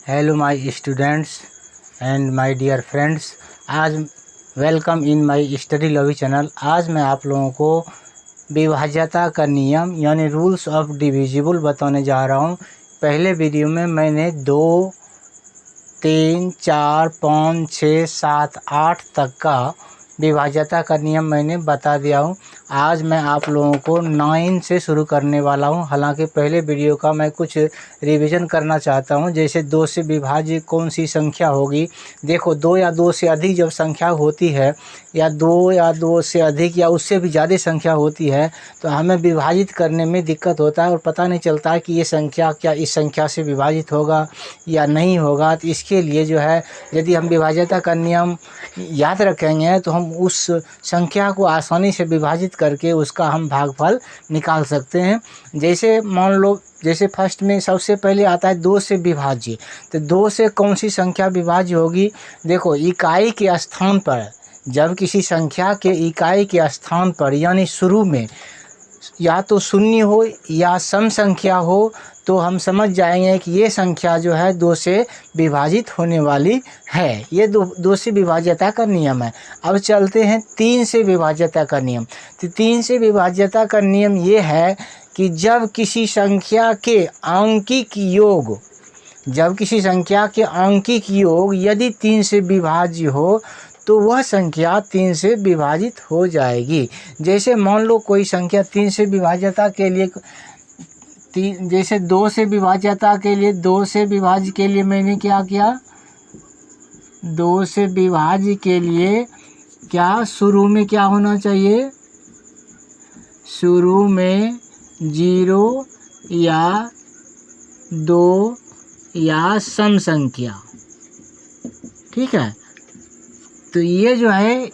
Hello my students and my dear friends. आज welcome in my study lovey channel. आज मैं आप लोगों को विभाज्यता का नियम यानी रूल्स ऑफ डिविजिबल बताने जा रहा हूँ। पहले वीडियो में मैंने 2, 3, 4, 5, 6, 7, 8 तक का विभाज्यता का नियम मैंने बता दिया हूँ। आज मैं आप लोगों को 9 से शुरू करने वाला हूँ। हालांकि पहले वीडियो का मैं कुछ रिवीजन करना चाहता हूँ। जैसे 2 से विभाज्य कौन सी संख्या होगी। देखो 2 या 2 से अधिक जब संख्या होती है या 2 या 2 से अधिक या उससे भी ज़्यादा संख्या होती है तो हमें विभाजित करने में दिक्कत होता है और पता नहीं चलता है कि ये संख्या क्या इस संख्या से विभाजित होगा या नहीं होगा। तो इसके लिए जो है यदि हम विभाज्यता का नियम याद रखेंगे तो हम उस संख्या को आसानी से विभाजित करके उसका हम भागफल निकाल सकते हैं। जैसे मान लो जैसे फर्स्ट में सबसे पहले आता है 2 से विभाज्य। तो 2 से कौन सी संख्या विभाज्य होगी। देखो इकाई के स्थान पर जब किसी संख्या के इकाई के स्थान पर यानी शुरू में या तो शून्य हो या सम संख्या हो तो हम समझ जाएंगे कि ये संख्या जो है 2 से विभाजित होने वाली है। ये दो से विभाज्यता का नियम है। अब चलते हैं 3 से विभाज्यता का नियम। तो 3 से विभाज्यता का नियम ये है कि जब किसी संख्या के आंकिक योग यदि 3 से विभाज्य हो तो वह संख्या 3 से विभाजित हो जाएगी। जैसे मान लो कोई संख्या 3 से विभाज्यता के लिए जैसे 2 से विभाज्यता के लिए 2 से विभाज्य के लिए मैंने क्या किया 2 से विभाज्य के लिए क्या शुरू में क्या होना चाहिए। शुरू में 0 या 2 या सम संख्या। ठीक है। तो ये जो है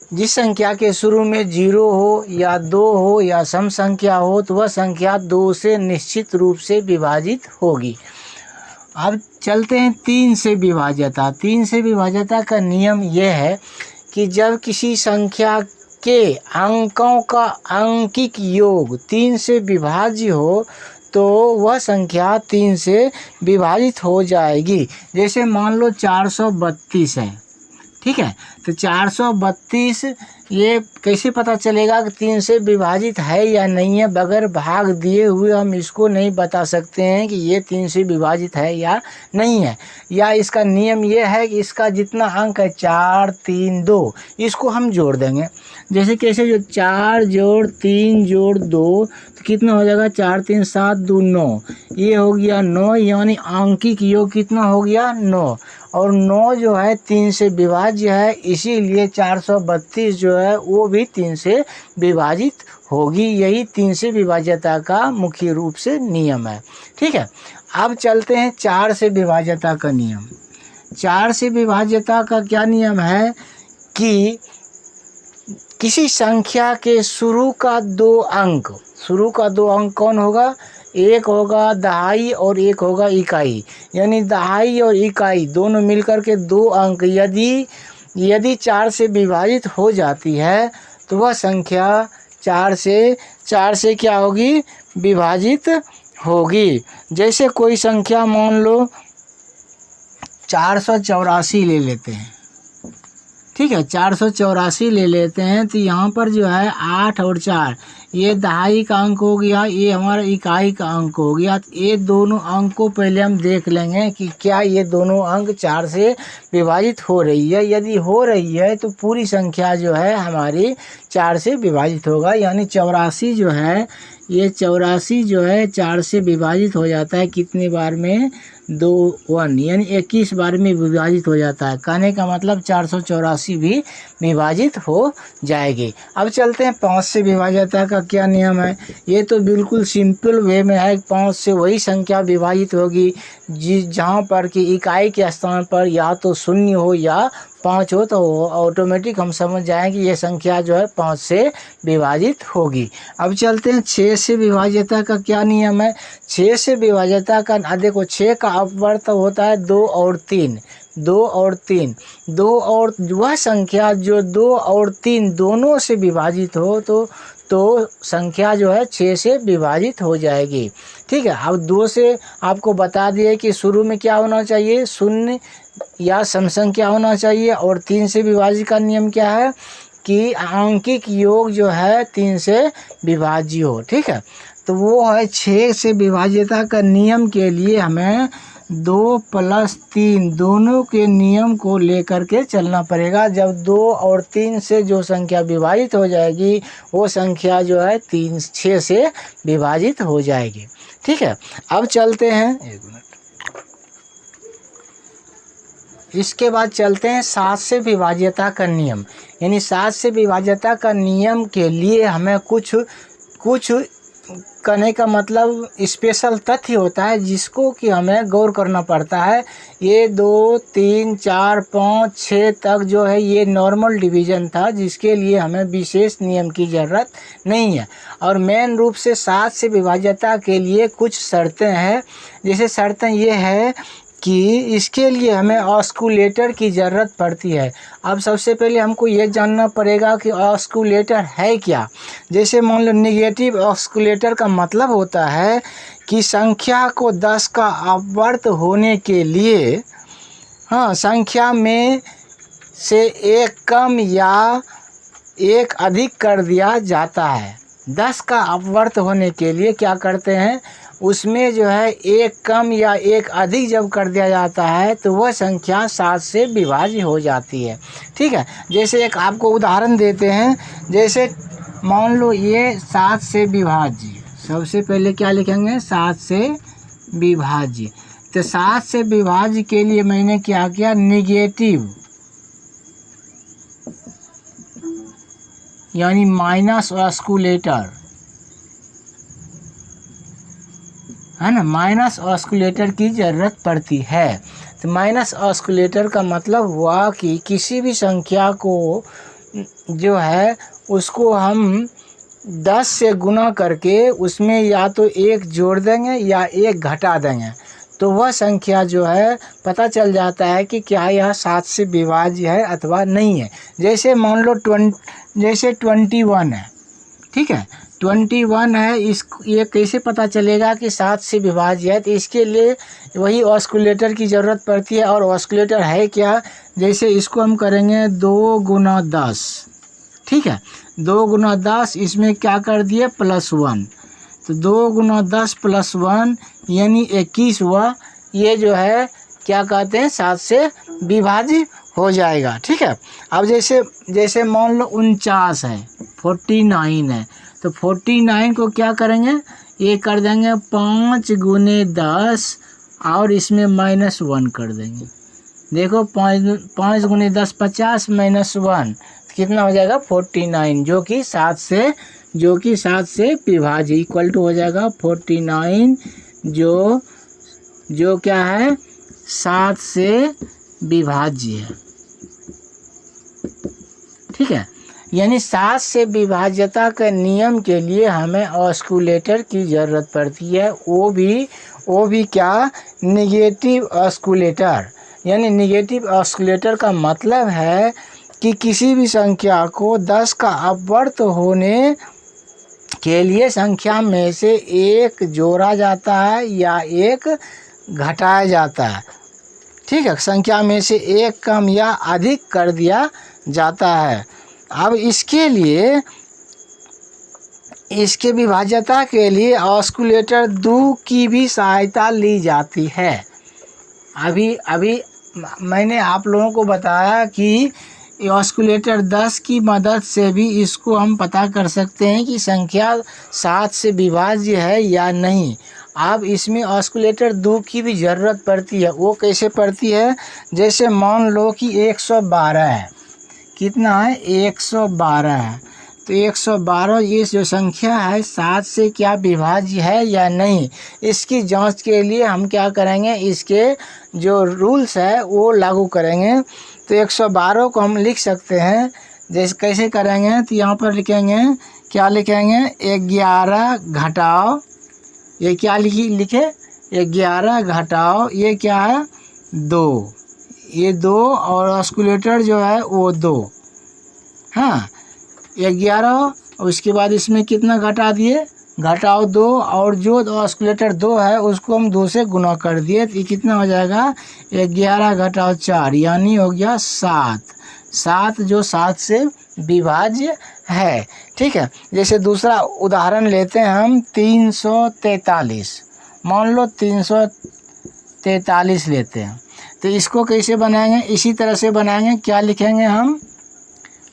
जिस संख्या के शुरू में 0 हो या 2 हो या सम संख्या हो तो वह संख्या 2 से निश्चित रूप से विभाजित होगी। अब चलते हैं 3 से विभाज्यता। 3 से विभाज्यता का नियम यह है कि जब किसी संख्या के अंकों का आंकिक योग 3 से विभाज्य हो तो वह संख्या 3 से विभाजित हो जाएगी। जैसे मान लो 432 है। ठीक है। तो 432 ये कैसे पता चलेगा कि 3 से विभाजित है या नहीं है। बगैर भाग दिए हुए हम इसको नहीं बता सकते हैं कि ये 3 से विभाजित है या नहीं है। या इसका नियम ये है कि इसका जितना अंक है 4, 3, 2 इसको हम जोड़ देंगे। जैसे कैसे जो 4 जोड़ 3 जोड़ 2 तो कितना हो जाएगा 4, 3, 7, 2, 9 ये हो गया 9 यानी आंकिक योग कितना हो गया 9। और 9 जो है 3 से विभाज्य है इसीलिए 432 जो है वो भी 3 से विभाजित होगी। यही 3 से विभाज्यता का मुख्य रूप से नियम है। ठीक है। अब चलते हैं 4 से विभाज्यता का नियम। 4 से विभाज्यता का क्या नियम है कि किसी संख्या के शुरू का 2 अंक कौन होगा। एक होगा दहाई और एक होगा इकाई। यानी दहाई और इकाई दोनों मिलकर के 2 अंक यदि 4 से विभाजित हो जाती है तो वह संख्या 4 से क्या होगी विभाजित होगी। जैसे कोई संख्या मान लो 484 ले लेते हैं। ठीक है। 484 ले लेते हैं तो यहाँ पर जो है 8 और 4 ये दहाई का अंक हो गया, ये हमारा इकाई का अंक हो गया। तो ये दोनों अंक को पहले हम देख लेंगे कि क्या ये दोनों अंक 4 से विभाजित हो रही है। यदि हो रही है तो पूरी संख्या जो है हमारी 4 से विभाजित होगा। यानी 84 जो है ये 84 जो है 4 से विभाजित हो जाता है कितने बार में 1 यानी 21 बार में विभाजित हो जाता है। कहने का मतलब 484 भी विभाजित हो जाएगी। अब चलते हैं 5 से विभाज्यता का क्या नियम है। ये तो बिल्कुल सिंपल वे में है। 5 से वही संख्या विभाजित होगी जहाँ पर कि इकाई के स्थान पर या तो 0 हो या 5 हो तो ऑटोमेटिक हम समझ जाएंगे ये संख्या जो है 5 से विभाजित होगी। अब चलते हैं 6 से विभाज्यता का क्या नियम है। 6 से विभाज्यता का देखो 6 का अपवर्त होता है 2 और 3। 2 और वह संख्या जो 2 और 3 दोनों से विभाजित हो तो तो संख्या जो है 6 से विभाजित हो जाएगी। ठीक है, अब 2 से आपको बता दिए कि शुरू में क्या होना चाहिए, शून्य या सम संख्या होना चाहिए, और 3 से विभाजित का नियम क्या है कि आंकिक योग जो है 3 से विभाज्य हो। ठीक है, तो वो है 6 से विभाज्यता का नियम के लिए हमें 2 + 3 दोनों के नियम को लेकर के चलना पड़ेगा। जब 2 और 3 से जो संख्या विभाजित हो जाएगी वो संख्या जो है 6 से विभाजित हो जाएगी। ठीक है, अब चलते हैं, एक मिनट, इसके बाद चलते हैं 7 से विभाज्यता का नियम। यानी 7 से विभाज्यता का नियम के लिए हमें कुछ करने का मतलब स्पेशल तथ्य होता है जिसको कि हमें गौर करना पड़ता है। ये 2, 3, 4, 5, 6 तक जो है ये नॉर्मल डिवीज़न था जिसके लिए हमें विशेष नियम की ज़रूरत नहीं है। और मेन रूप से 7 से विभाज्यता के लिए कुछ शर्तें हैं। जैसे शर्तें ये है कि इसके लिए हमें ऑस्कुलेटर की ज़रूरत पड़ती है। अब सबसे पहले हमको ये जानना पड़ेगा कि ऑस्कुलेटर है क्या। जैसे मान लो नेगेटिव ऑस्कुलेटर का मतलब होता है कि संख्या को 10 का अपवर्त होने के लिए संख्या में से एक कम या एक अधिक कर दिया जाता है। 10 का अपवर्त होने के लिए क्या करते हैं, उसमें जो है एक कम या एक अधिक जब कर दिया जाता है तो वह संख्या 7 से विभाज्य हो जाती है। ठीक है, जैसे एक आपको उदाहरण देते हैं। जैसे मान लो ये 7 से विभाज्य, सबसे पहले क्या लिखेंगे, 7 से विभाज्य। तो 7 से विभाज्य के लिए मैंने क्या किया, निगेटिव यानी माइनस ऑस्कुलेटर है ना, माइनस ऑस्कुलेटर की ज़रूरत पड़ती है। तो माइनस ऑस्कुलेटर का मतलब हुआ कि किसी भी संख्या को जो है उसको हम 10 से गुना करके उसमें या तो एक जोड़ देंगे या एक घटा देंगे तो वह संख्या जो है पता चल जाता है कि क्या यह 7 से विभाज्य है अथवा नहीं है। जैसे मान लो 21 है। ठीक है, 21 है, ये कैसे पता चलेगा कि 7 से विभाज्य है, तो इसके लिए वही ऑस्कुलेटर की ज़रूरत पड़ती है। और ऑस्कुलेटर है क्या, जैसे इसको हम करेंगे 2 × 10। ठीक है, 2 × 10, इसमें क्या कर दिए, +1, तो 2 × 10 + 1 यानी 21 हुआ। ये जो है क्या कहते हैं, 7 से विभाज्य हो जाएगा। ठीक है, अब जैसे मान लो 49 है, 49 है, तो 49 को क्या करेंगे, ये कर देंगे 5 × 10 और इसमें -1 कर देंगे। देखो 5 × 10 50 -1 कितना हो जाएगा, 49, जो कि 7 से विभाज्य इक्वल टू हो जाएगा 49 जो क्या है, 7 से विभाज्य है। ठीक है, यानी 7 से विभाज्यता के नियम के लिए हमें ऑस्कुलेटर की ज़रूरत पड़ती है, वो भी क्या, निगेटिव ऑस्कुलेटर। यानी निगेटिव ऑस्कुलेटर का मतलब है कि किसी भी संख्या को 10 का अपवर्त होने के लिए संख्या में से एक जोड़ा जाता है या एक घटाया जाता है। ठीक है, संख्या में से एक कम या अधिक कर दिया जाता है। अब इसके लिए, इसके विभाज्यता के लिए ऑस्कुलेटर 2 की भी सहायता ली जाती है। अभी मैंने आप लोगों को बताया कि ऑस्कुलेटर 10 की मदद से भी इसको हम पता कर सकते हैं कि संख्या 7 से विभाज्य है या नहीं। अब इसमें ऑस्कुलेटर 2 की भी ज़रूरत पड़ती है। वो कैसे पड़ती है, जैसे मान लो कि 112 है, कितना है, 112 है, तो 112 ये जो संख्या है 7 से क्या विभाज्य है या नहीं, इसकी जांच के लिए हम क्या करेंगे, इसके जो रूल्स है वो लागू करेंगे। तो 112 को हम लिख सकते हैं, जैसे कैसे करेंगे, तो यहाँ पर लिखेंगे, क्या लिखेंगे, 11 घटाओ, ये क्या लिखे 11 घटाओ, ये क्या है, 2, ये 2 और ऑस्कुलेटर जो है वो 2, हाँ, 11 उसके बाद इसमें कितना घटा दिए, घटाओ 2, और जो ऑस्कुलेटर 2 है उसको हम 2 से गुना कर दिए, तो ये कितना हो जाएगा, 11 घटाओ 4 यानी हो गया 7। 7 जो 7 से विभाज्य है। ठीक है, जैसे दूसरा उदाहरण लेते हैं हम 343। मान लो 343 लेते हैं, तो इसको कैसे बनाएंगे, इसी तरह से बनाएंगे। क्या लिखेंगे हम,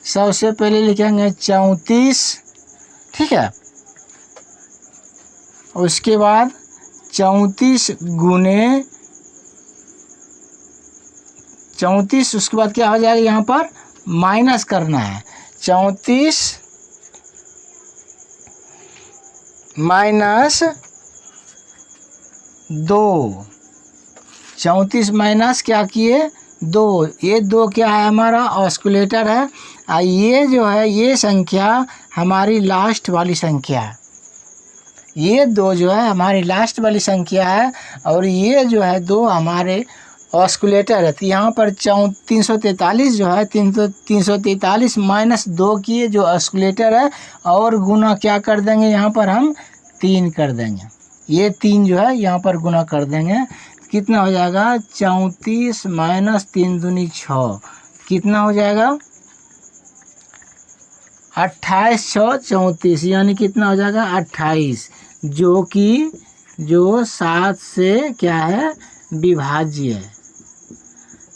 सबसे पहले लिखेंगे 34। ठीक है, उसके बाद 34 गुने 34, उसके बाद क्या हो जाएगा, यहाँ पर माइनस करना है। 34 माइनस 2, 34 माइनस क्या किए 2, ये 2 क्या है, हमारा ऑस्कुलेटर है। ये जो है ये संख्या हमारी लास्ट वाली संख्या है, ये 2 जो है हमारी लास्ट वाली संख्या है, और ये जो है 2 हमारे ऑस्कुलेटर है। तो यहाँ पर 343 जो है 343 माइनस 2 की जो ऑस्कुलेटर है, और गुना क्या कर देंगे, यहाँ पर हम 3 कर देंगे। ये 3 जो है यहाँ पर गुना कर देंगे, कितना हो जाएगा, 34 माइनस 3 दूनी 6, कितना हो जाएगा, 28 6 34, यानी कितना हो जाएगा 28, जो कि जो 7 से क्या है, विभाज्य है।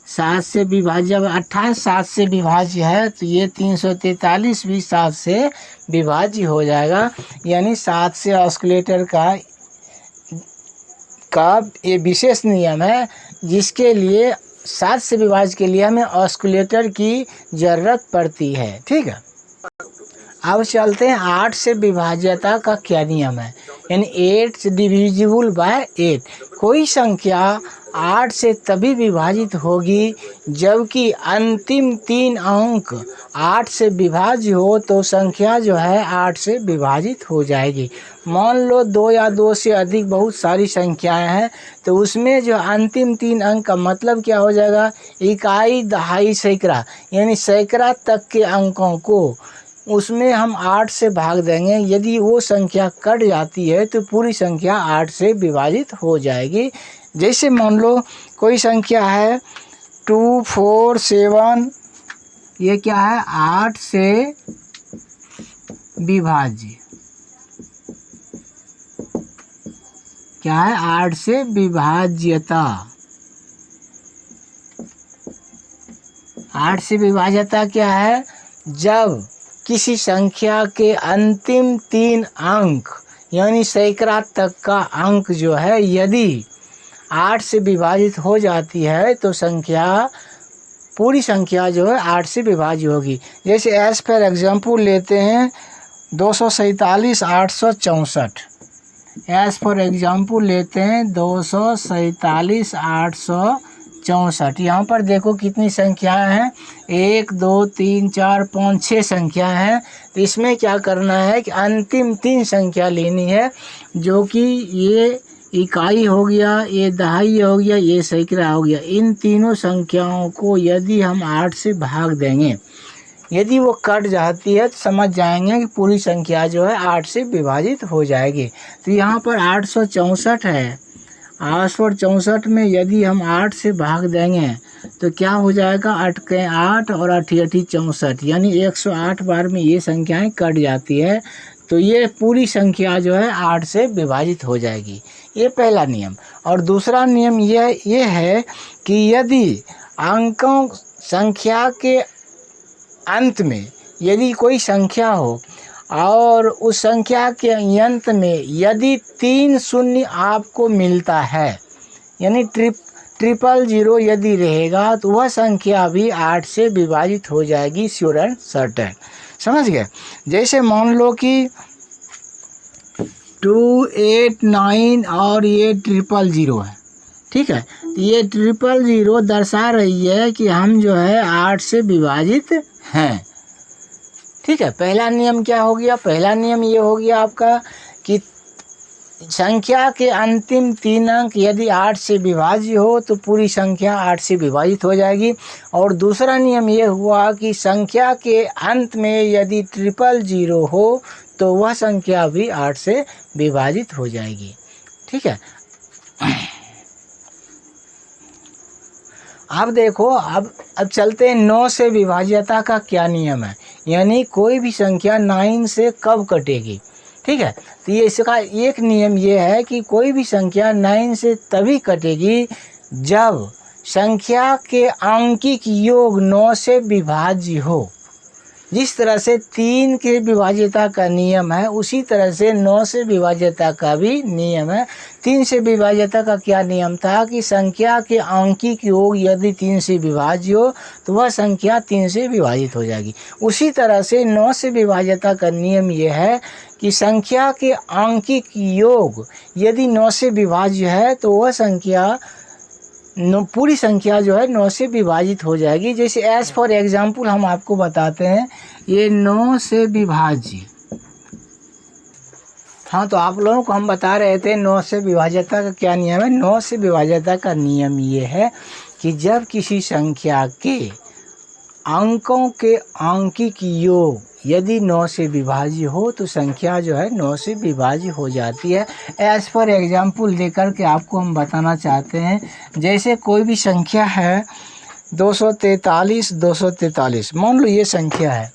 7 से विभाज्य, 28 7 से विभाज्य है, तो ये 343 भी 7 से विभाज्य हो जाएगा। यानी 7 से ऑस्कुलेटर का ये विशेष नियम है, जिसके लिए 7 से विभाज्य के लिए हमें ऑस्कुलेटर की ज़रूरत पड़ती है। ठीक है, अब चलते हैं 8 से विभाज्यता का क्या नियम है, यानी 8 डिविजिबल बाय 8। कोई संख्या 8 से तभी विभाजित होगी जबकि अंतिम 3 अंक 8 से विभाज्य हो, तो संख्या जो है 8 से विभाजित हो जाएगी। मान लो 2 या 2 से अधिक बहुत सारी संख्याएं हैं, तो उसमें जो अंतिम 3 अंक का मतलब क्या हो जाएगा, इकाई, दहाई, सैकड़ा, यानी सैकड़ा तक के अंकों को उसमें हम 8 से भाग देंगे। यदि वो संख्या कट जाती है तो पूरी संख्या 8 से विभाजित हो जाएगी। जैसे मान लो कोई संख्या है 2 4 7, ये क्या है, 8 से विभाज्य, क्या है, 8 से विभाज्यता। 8 से विभाज्यता क्या है, जब किसी संख्या के अंतिम 3 अंक यानी सैकड़ा तक का अंक जो है यदि 8 से विभाजित हो जाती है, तो संख्या, पूरी संख्या जो है 8 से विभाज्य होगी। जैसे एज पर एग्जाम्पल लेते हैं 247 864, एज फॉर एग्जाम्पल लेते हैं 247 864। यहाँ पर देखो कितनी संख्याएं हैं, 1 2 3 4 5 6 संख्या है। तो इसमें क्या करना है कि अंतिम 3 संख्या लेनी है, जो कि ये इकाई हो गया, ये दहाई हो गया, ये सैकड़ा हो गया। इन तीनों संख्याओं को यदि हम 8 से भाग देंगे, यदि वो कट जाती है तो समझ जाएंगे कि पूरी संख्या जो है 8 से विभाजित हो जाएगी। तो यहाँ पर 864 है, 864 में यदि हम 8 से भाग देंगे तो क्या हो जाएगा, 8 के 8 और 8 8 64, यानी 108 बार में ये संख्याएं कट जाती है। तो ये पूरी संख्या जो है 8 से विभाजित हो जाएगी। ये पहला नियम। और दूसरा नियम ये है कि यदि अंकों संख्या के अंत में यदि कोई संख्या हो और उस संख्या के अंत में यदि 3 शून्य आपको मिलता है, यानी 000 यदि रहेगा, तो वह संख्या भी 8 से विभाजित हो जाएगी, श्योर एंड सर्टेन। समझ गए। जैसे मान लो कि 289 और ये 000 है, ठीक है। ये 000 दर्शा रही है कि हम जो है 8 से विभाजित हैं, ठीक है। पहला नियम क्या हो गया, पहला नियम ये हो गया आपका कि संख्या के अंतिम 3 अंक यदि 8 से विभाज्य हो तो पूरी संख्या 8 से विभाजित हो जाएगी। और दूसरा नियम ये हुआ कि संख्या के अंत में यदि 000 हो तो वह संख्या भी 8 से विभाजित हो जाएगी। ठीक है। अब देखो, अब चलते हैं 9 से विभाज्यता का क्या नियम है, यानी कोई भी संख्या 9 से कब कटेगी। ठीक है, तो ये इसका एक नियम ये है कि कोई भी संख्या 9 से तभी कटेगी जब संख्या के आंकिक योग 9 से विभाज्य हो। जिस तरह से 3 के विभाज्यता का नियम है उसी तरह से 9 से विभाज्यता का भी नियम है। 3 से विभाज्यता का क्या नियम था कि संख्या के आंकिक योग यदि 3 से विभाज्य हो तो वह संख्या 3 से विभाजित हो जाएगी। उसी तरह से 9 से विभाज्यता का नियम यह है कि संख्या के आंकिक योग यदि 9 से विभाज्य है तो वह संख्या पूरी संख्या जो है 9 से विभाजित हो जाएगी। जैसे एज फॉर एग्जाम्पल हम आपको बताते हैं, ये 9 से विभाज्य, हाँ तो आप लोगों को हम बता रहे थे 9 से विभाज्यता का क्या नियम है। 9 से विभाज्यता का नियम ये है कि जब किसी संख्या के अंकों के आंकिक योग यदि 9 से विभाज्य हो तो संख्या जो है 9 से विभाज्य हो जाती है। एज फॉर एग्जाम्पल देकर के आपको हम बताना चाहते हैं, जैसे कोई भी संख्या है 243 मान लो ये संख्या है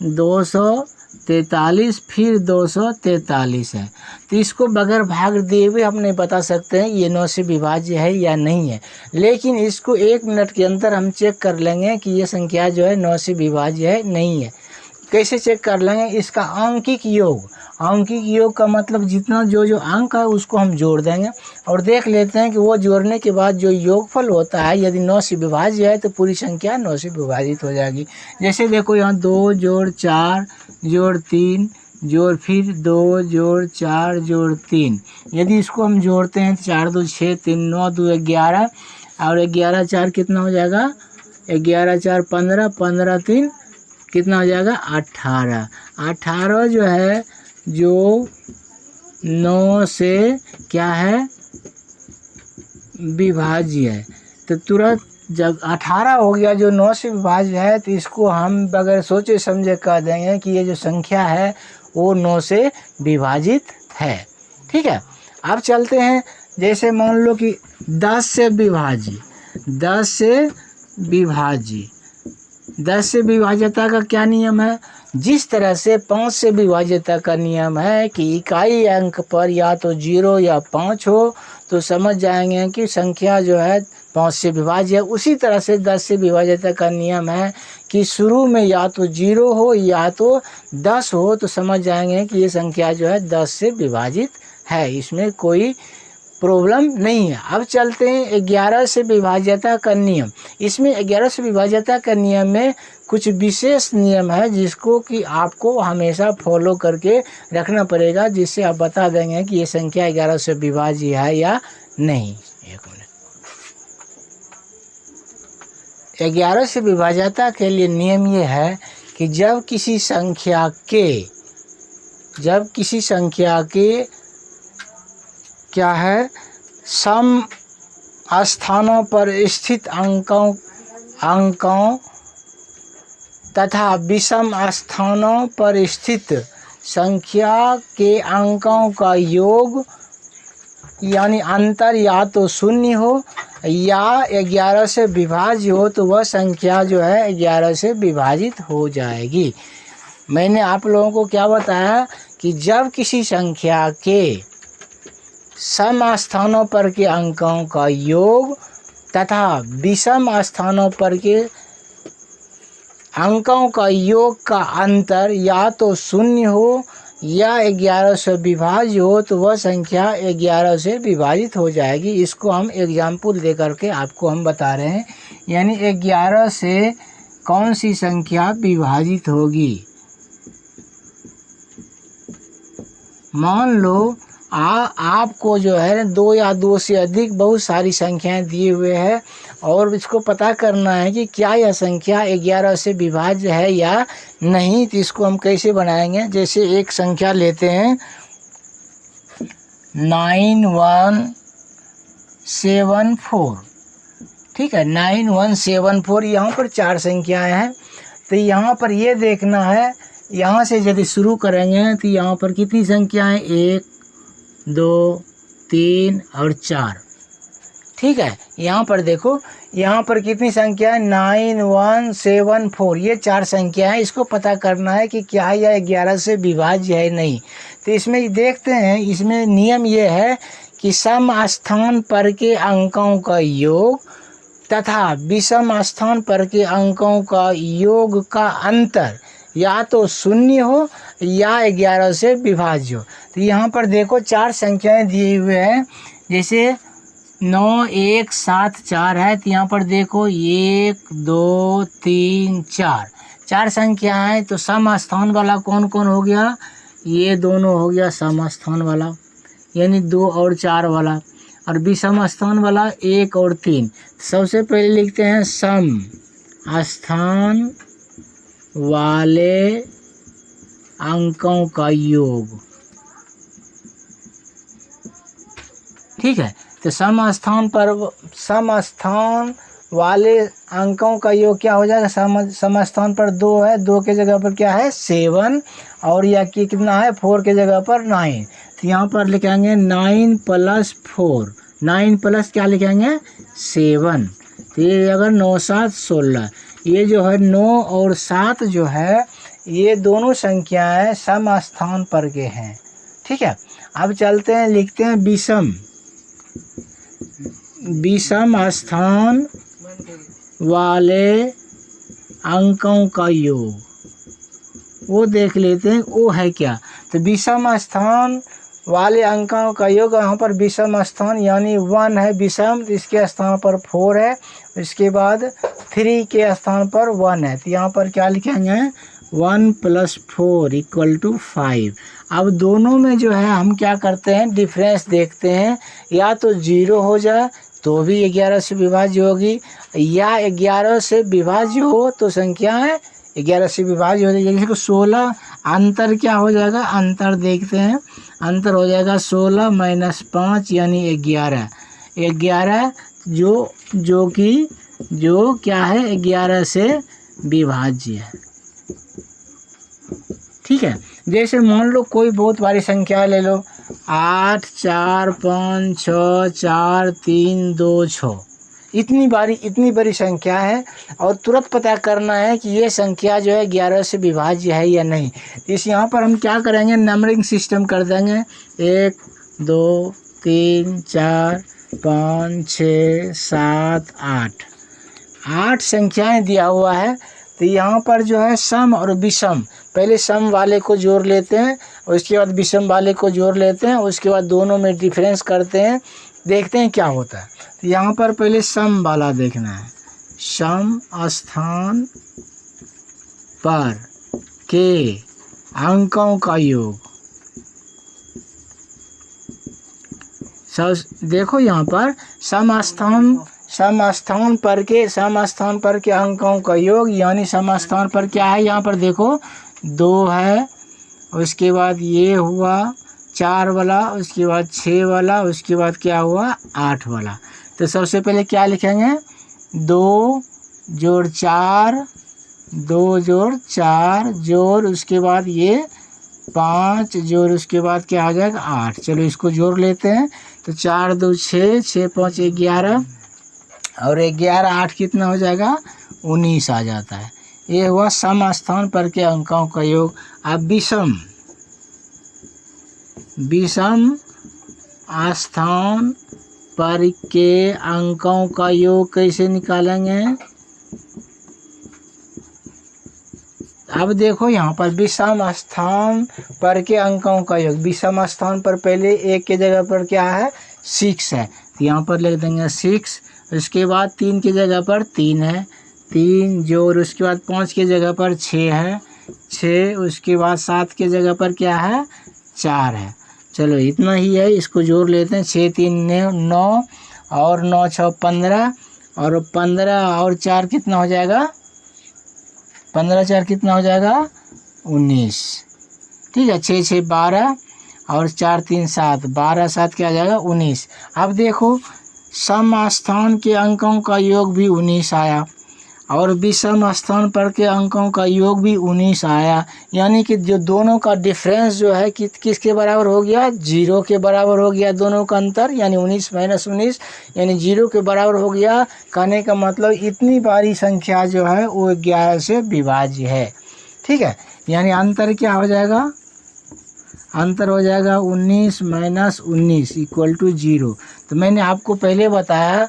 243 फिर 243 है, तो इसको बगैर भाग दिए हुए हम नहीं बता सकते हैं ये 9 से विभाज्य है या नहीं है। लेकिन इसको 1 मिनट के अंदर हम चेक कर लेंगे कि ये संख्या जो है 9 से विभाज्य है नहीं है। कैसे चेक कर लेंगे, इसका आंकिक योग का मतलब जितना जो अंक है उसको हम जोड़ देंगे और देख लेते हैं कि वो जोड़ने के बाद जो योगफल होता है यदि 9 से विभाज्य है तो पूरी संख्या 9 से विभाजित हो जाएगी। जैसे देखो यहाँ 2 जोड़ 4 जोड़ 3 जोड़ फिर 2 जोड़ 4 जोड़ 3, यदि इसको हम जोड़ते हैं 4 2 6 3 9 2 11 और 11 4 कितना हो जाएगा, 11 4 15 15 3 कितना हो जाएगा 18 जो है जो 9 से क्या है विभाज्य है। तो तुरंत जब 18 हो गया जो 9 से विभाज्य है तो इसको हम बगैर सोचे समझे कह देंगे कि ये जो संख्या है वो 9 से विभाजित है। ठीक है, अब चलते हैं, जैसे मान लो कि 10 से विभाज्यता का क्या नियम है। जिस तरह से 5 से विभाज्यता का नियम है कि इकाई अंक पर या तो 0 या 5 हो तो समझ जाएंगे कि संख्या जो है 5 से विभाज्य है। उसी तरह से 10 से विभाज्यता का नियम है कि शुरू में या तो 0 हो या तो 10 हो तो समझ जाएंगे कि ये संख्या जो है 10 से विभाजित है, इसमें कोई प्रॉब्लम नहीं है। अब चलते हैं 11 से विभाज्यता का नियम। इसमें 11 से विभाज्यता का नियम में कुछ विशेष नियम है जिसको कि आपको हमेशा फॉलो करके रखना पड़ेगा, जिससे आप बता देंगे कि ये संख्या 11 से विभाज्य है या नहीं। 11 से विभाज्यता के लिए नियम ये है कि जब किसी संख्या के क्या है सम स्थानों पर स्थित अंकों तथा विषम स्थानों पर स्थित संख्या के अंकों का योग यानी अंतर या तो 0 हो या 11 से विभाज्य हो तो वह संख्या जो है 11 से विभाजित हो जाएगी। मैंने आप लोगों को क्या बताया कि जब किसी संख्या के सम स्थानों पर के अंकों का योग तथा विषम स्थानों पर के अंकों का योग का अंतर या तो 0 हो या 11 से विभाज्य हो तो वह संख्या 11 से विभाजित हो जाएगी। इसको हम एग्जाम्पल दे करके आपको हम बता रहे हैं, यानी 11 से कौन सी संख्या विभाजित होगी। मान लो आपको जो है 2 या 2 से अधिक बहुत सारी संख्याएं दिए हुए हैं और इसको पता करना है कि क्या यह संख्या 11 से विभाज्य है या नहीं। तो इसको हम कैसे बनाएंगे, जैसे एक संख्या लेते हैं 9174। ठीक है, 9174 यहाँ पर 4 संख्याएं हैं। तो यहाँ पर ये देखना है, यहाँ से यदि शुरू करेंगे तो यहाँ पर कितनी संख्याएं, 1 2 3 और 4। ठीक है, यहाँ पर देखो, यहाँ पर कितनी संख्या है, 9174। ये 4 संख्या है। इसको पता करना है कि क्या यह 11 से विभाज्य है नहीं। तो इसमें देखते हैं, इसमें नियम ये है कि सम स्थान पर के अंकों का योग तथा विषम स्थान पर के अंकों का योग का अंतर या तो 0 हो या 11 से विभाज्य हो। तो यहाँ पर देखो 4 संख्याएं दिए हुए हैं, जैसे 9 1 7 4 है। तो यहाँ पर देखो 1 2 3 4 संख्याएं। तो सम स्थान वाला कौन कौन हो गया, ये दोनों हो गया सम स्थान वाला, यानी 2 और 4 वाला। और विषम स्थान वाला 1 और 3। सबसे पहले लिखते हैं सम स्थान वाले अंकों का योग। ठीक है, तो सम स्थान वाले अंकों का योग क्या हो जाएगा, सम स्थान पर 2 है, 2 के जगह पर क्या है 7, और या कितना है 4 के जगह पर 9। तो यहाँ पर लिखेंगे 9 + 4, 9 प्लस क्या लिखेंगे 7। तो ये अगर 9 7 16, ये जो है 9 और 7 जो है ये दोनों संख्याएं सम स्थान पर के हैं। ठीक है, अब चलते हैं, लिखते हैं विषम स्थान वाले अंकों का योग। वो देख लेते हैं वो है क्या। तो विषम स्थान वाले अंकों का योग, यहाँ पर विषम स्थान यानी 1 है विषम, इसके स्थान पर 4 है, इसके बाद 3 के स्थान पर 1 है। तो यहाँ पर क्या लिखेंगे 1 + 4 = 5। अब दोनों में जो है हम क्या करते हैं, डिफरेंस देखते हैं, या तो 0 हो जाए तो भी 11 से विभाज्य होगी, या 11 से विभाज्य हो तो संख्या है 11 से विभाज्य हो जाएगी। जैसे कि 16, अंतर क्या हो जाएगा, अंतर देखते हैं, अंतर हो जाएगा 16 - 5 यानी 11। 11 जो क्या है 11 से विभाज्य है। ठीक है, जैसे मान लो कोई बहुत बड़ी संख्या ले लो, 8 4 5 6 4 3 2 6, इतनी बड़ी संख्या है, और तुरंत पता करना है कि ये संख्या जो है 11 से विभाज्य है या नहीं। इस यहाँ पर हम क्या करेंगे, नंबरिंग सिस्टम कर देंगे, 1 2 3 4 5 6 7 8 संख्याएं दिया हुआ है। तो यहाँ पर जो है सम और विषम, पहले सम वाले को जोड़ लेते हैं, और उसके बाद विषम वाले को जोड़ लेते हैं, उसके बाद दोनों में डिफरेंस करते हैं, देखते हैं क्या होता है। तो यहाँ पर पहले सम वाला देखना है, सम स्थान पर के अंकों का योग। देखो यहाँ पर सम स्थान पर के अंकों का योग, यानी सम स्थान पर क्या है, यहाँ पर देखो 2 है, उसके बाद ये हुआ 4 वाला, उसके बाद 6 वाला, उसके बाद क्या हुआ 8 वाला। तो सबसे पहले क्या लिखेंगे, 2 + 4 2 + 4 जोड़, उसके बाद ये 5 जोड़, उसके बाद क्या आ जाएगा 8। चलो इसको जोड़ लेते हैं। तो 4 2 6 6 5 11, और 11 8 कितना हो जाएगा 19 आ जाता है। ये हुआ सम स्थान पर के अंकों का योग। अब विषम स्थान पर के अंकों का योग कैसे निकालेंगे। अब देखो यहाँ पर विषम स्थान पर के अंकों का योग, विषम स्थान पर पहले 1 के जगह पर क्या है 6 है, तो यहाँ पर लिख देंगे 6, उसके बाद 3 की जगह पर 3 है, 3 जोड़, उसके बाद 5 की जगह पर 6 है, 6, उसके बाद 7 की जगह पर क्या है 4 है। चलो इतना ही है, इसको जोड़ लेते हैं, 6 3 9 और 9 6 15, और 15 और 4 कितना हो जाएगा, 15 4 कितना हो जाएगा 19। ठीक है, 6 6 12, और 4 3 7, 12 7 क्या आ जाएगा 19। अब देखो सम स्थान के अंकों का योग भी 19 आया और विषम स्थान पर के अंकों का योग भी 19 आया, यानी कि जो दोनों का डिफरेंस जो है किसके बराबर हो गया, 0 के बराबर हो गया दोनों का अंतर, यानी 19 माइनस 19 यानी 0 के बराबर हो गया। कहने का मतलब इतनी बारी संख्या जो है वो 11 से विभाज्य है। ठीक है, यानी अंतर क्या हो जाएगा, अंतर हो जाएगा 19 माइनस 19 इक्वल टू 0। तो मैंने आपको पहले बताया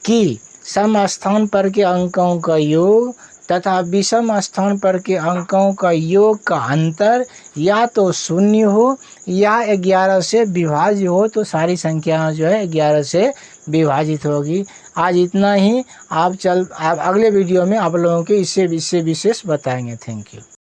कि सम स्थान पर के अंकों का योग तथा विषम स्थान पर के अंकों का योग का अंतर या तो 0 हो या 11 से विभाज्य हो, तो सारी संख्याएं जो है 11 से विभाजित होगी। आज इतना ही। आप अगले वीडियो में आप लोगों के इससे विशेष बताएंगे। Thank you.